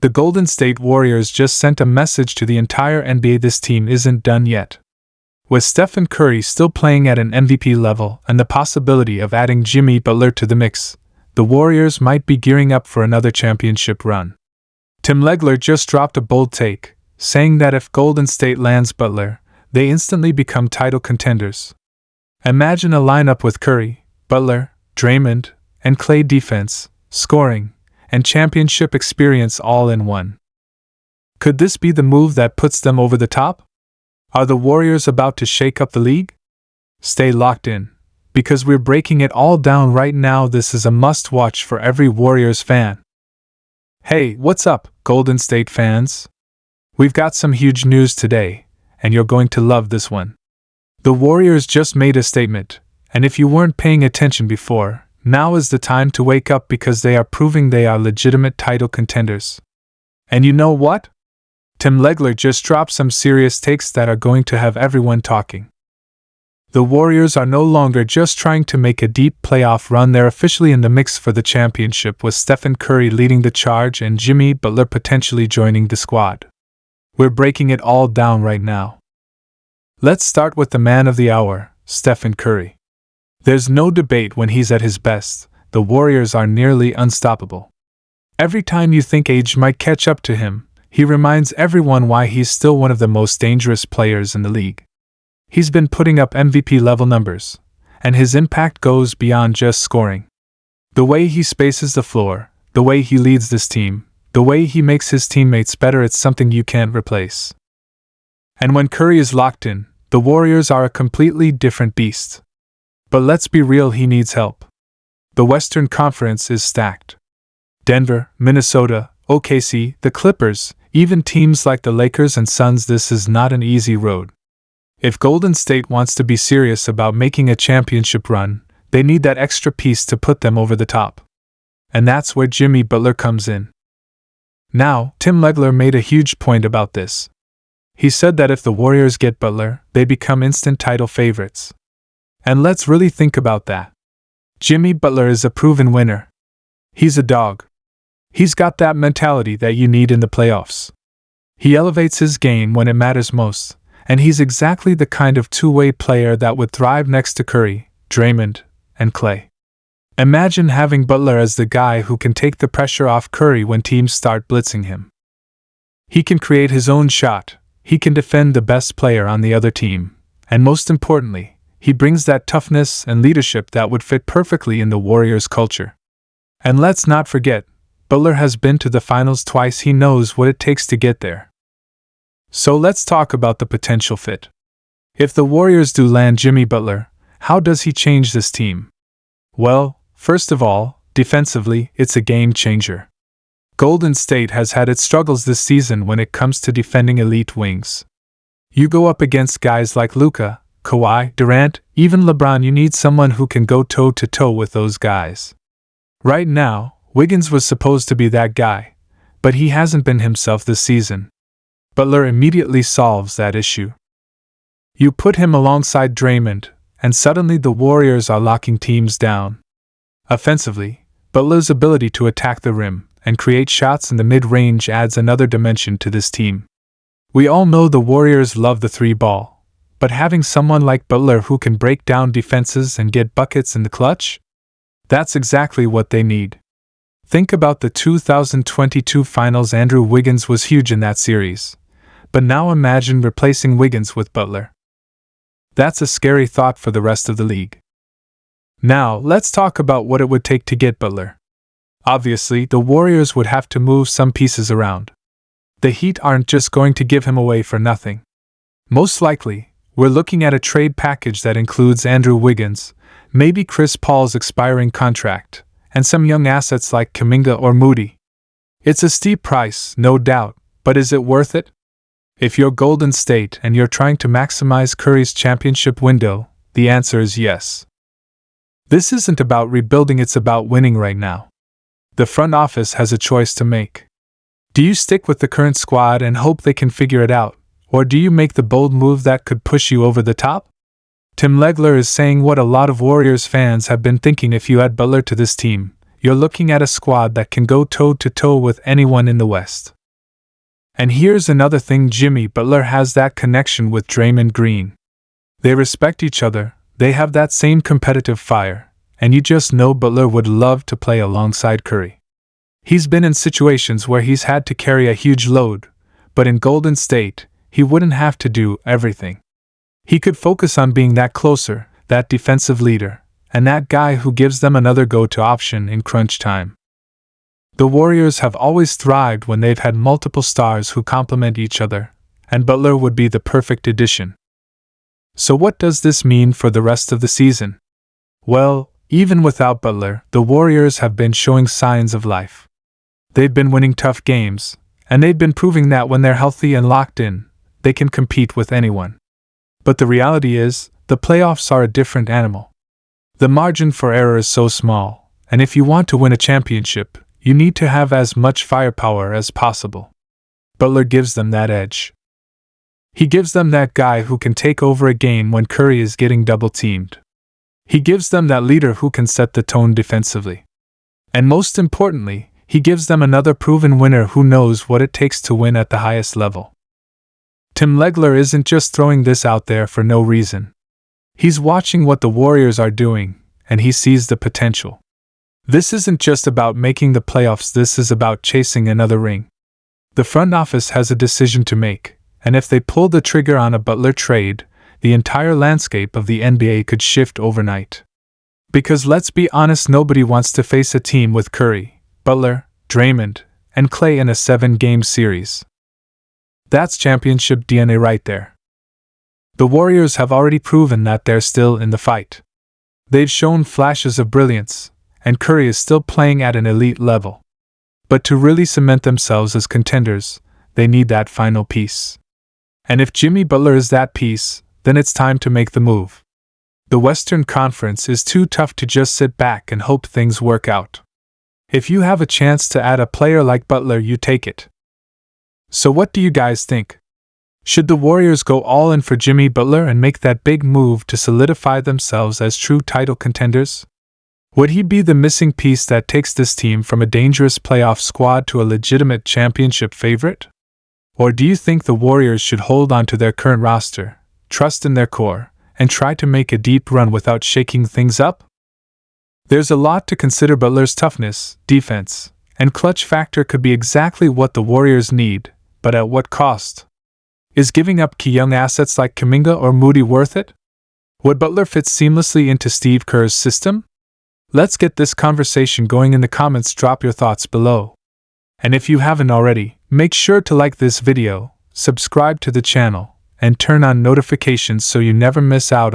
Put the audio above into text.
The Golden State Warriors just sent a message to the entire NBA: this team isn't done yet. With Steph and Curry still playing at an MVP level and the possibility of adding Jimmy Butler to the mix, the Warriors might be gearing up for another championship run. Tim Legler just dropped a bold take, saying that if Golden State lands Butler, they instantly become title contenders. Imagine a lineup with Curry, Butler, Draymond, and Klay: defense, scoring, and championship experience all in one. Could this be the move that puts them over the top? Are the Warriors about to shake up the league? Stay locked in, because we're breaking it all down right now. This is a must-watch for every Warriors fan. Hey, what's up, Golden State fans? We've got some huge news today, and you're going to love this one. The Warriors just made a statement, and if you weren't paying attention before, now is the time to wake up, because they are proving they are legitimate title contenders. And you know what? Tim Legler just dropped some serious takes that are going to have everyone talking. The Warriors are no longer just trying to make a deep playoff run, they're officially in the mix for the championship, with Steph Curry leading the charge and Jimmy Butler potentially joining the squad. We're breaking it all down right now. Let's start with the man of the hour, Steph Curry. There's no debate when he's at his best, the Warriors are nearly unstoppable. Every time you think age might catch up to him, he reminds everyone why he's still one of the most dangerous players in the league. He's been putting up MVP-level numbers, and his impact goes beyond just scoring. The way he spaces the floor, the way he leads this team, the way he makes his teammates better, it's something you can't replace. And when Curry is locked in, the Warriors are a completely different beast. But let's be real, he needs help. The Western Conference is stacked. Denver, Minnesota, OKC, the Clippers, even teams like the Lakers and Suns, this is not an easy road. If Golden State wants to be serious about making a championship run, they need that extra piece to put them over the top. And that's where Jimmy Butler comes in. Now, Tim Legler made a huge point about this. He said that if the Warriors get Butler, they become instant title favorites. And let's really think about that. Jimmy Butler is a proven winner. He's a dog. He's got that mentality that you need in the playoffs. He elevates his game when it matters most, and he's exactly the kind of two-way player that would thrive next to Curry, Draymond, and Klay. Imagine having Butler as the guy who can take the pressure off Curry when teams start blitzing him. He can create his own shot, he can defend the best player on the other team, and most importantly, he brings that toughness and leadership that would fit perfectly in the Warriors' culture. And let's not forget, Butler has been to the finals twice, he knows what it takes to get there. So let's talk about the potential fit. If the Warriors do land Jimmy Butler, how does he change this team? Well, first of all, defensively, it's a game changer. Golden State has had its struggles this season when it comes to defending elite wings. You go up against guys like Luka, Kawhi, Durant, even LeBron, you need someone who can go toe-to-toe with those guys. Right now, Wiggins was supposed to be that guy, but he hasn't been himself this season. Butler immediately solves that issue. You put him alongside Draymond, and suddenly the Warriors are locking teams down. Offensively, Butler's ability to attack the rim and create shots in the mid-range adds another dimension to this team. We all know the Warriors love the three ball, but having someone like Butler who can break down defenses and get buckets in the clutch? That's exactly what they need. Think about the 2022 Finals. Andrew Wiggins was huge in that series. But now imagine replacing Wiggins with Butler. That's a scary thought for the rest of the league. Now, let's talk about what it would take to get Butler. Obviously, the Warriors would have to move some pieces around. The Heat aren't just going to give him away for nothing. Most likely, we're looking at a trade package that includes Andrew Wiggins, maybe Chris Paul's expiring contract, and some young assets like Kuminga or Moody. It's a steep price, no doubt, but is it worth it? If you're Golden State and you're trying to maximize Curry's championship window, the answer is yes. This isn't about rebuilding, it's about winning right now. The front office has a choice to make. Do you stick with the current squad and hope they can figure it out, or do you make the bold move that could push you over the top? Tim Legler is saying what a lot of Warriors fans have been thinking: if you add Butler to this team, you're looking at a squad that can go toe-to-toe with anyone in the West. And here's another thing: Jimmy Butler has that connection with Draymond Green. They respect each other, they have that same competitive fire, and you just know Butler would love to play alongside Curry. He's been in situations where he's had to carry a huge load, but in Golden State, he wouldn't have to do everything. He could focus on being that closer, that defensive leader, and that guy who gives them another go-to option in crunch time. The Warriors have always thrived when they've had multiple stars who complement each other, and Butler would be the perfect addition. So what does this mean for the rest of the season? Well, even without Butler, the Warriors have been showing signs of life. They've been winning tough games, and they've been proving that when they're healthy and locked in, they can compete with anyone. But the reality is, the playoffs are a different animal. The margin for error is so small, and if you want to win a championship, you need to have as much firepower as possible. Butler gives them that edge. He gives them that guy who can take over a game when Curry is getting double-teamed. He gives them that leader who can set the tone defensively. And most importantly, he gives them another proven winner who knows what it takes to win at the highest level. Tim Legler isn't just throwing this out there for no reason. He's watching what the Warriors are doing, and he sees the potential. This isn't just about making the playoffs, this is about chasing another ring. The front office has a decision to make, and if they pull the trigger on a Butler trade, the entire landscape of the NBA could shift overnight. Because let's be honest, nobody wants to face a team with Curry, Butler, Draymond, and Klay in a 7-game series. That's championship DNA right there. The Warriors have already proven that they're still in the fight. They've shown flashes of brilliance, and Curry is still playing at an elite level. But to really cement themselves as contenders, they need that final piece. And if Jimmy Butler is that piece, then it's time to make the move. The Western Conference is too tough to just sit back and hope things work out. If you have a chance to add a player like Butler, you take it. So what do you guys think? Should the Warriors go all in for Jimmy Butler and make that big move to solidify themselves as true title contenders? Would he be the missing piece that takes this team from a dangerous playoff squad to a legitimate championship favorite? Or do you think the Warriors should hold on to their current roster, trust in their core, and try to make a deep run without shaking things up? There's a lot to consider. Butler's toughness, defense, and clutch factor could be exactly what the Warriors need, but at what cost? Is giving up key young assets like Kuminga or Moody worth it? Would Butler fit seamlessly into Steve Kerr's system? Let's get this conversation going in the comments. Drop your thoughts below. And if you haven't already, make sure to like this video, subscribe to the channel, and turn on notifications so you never miss out on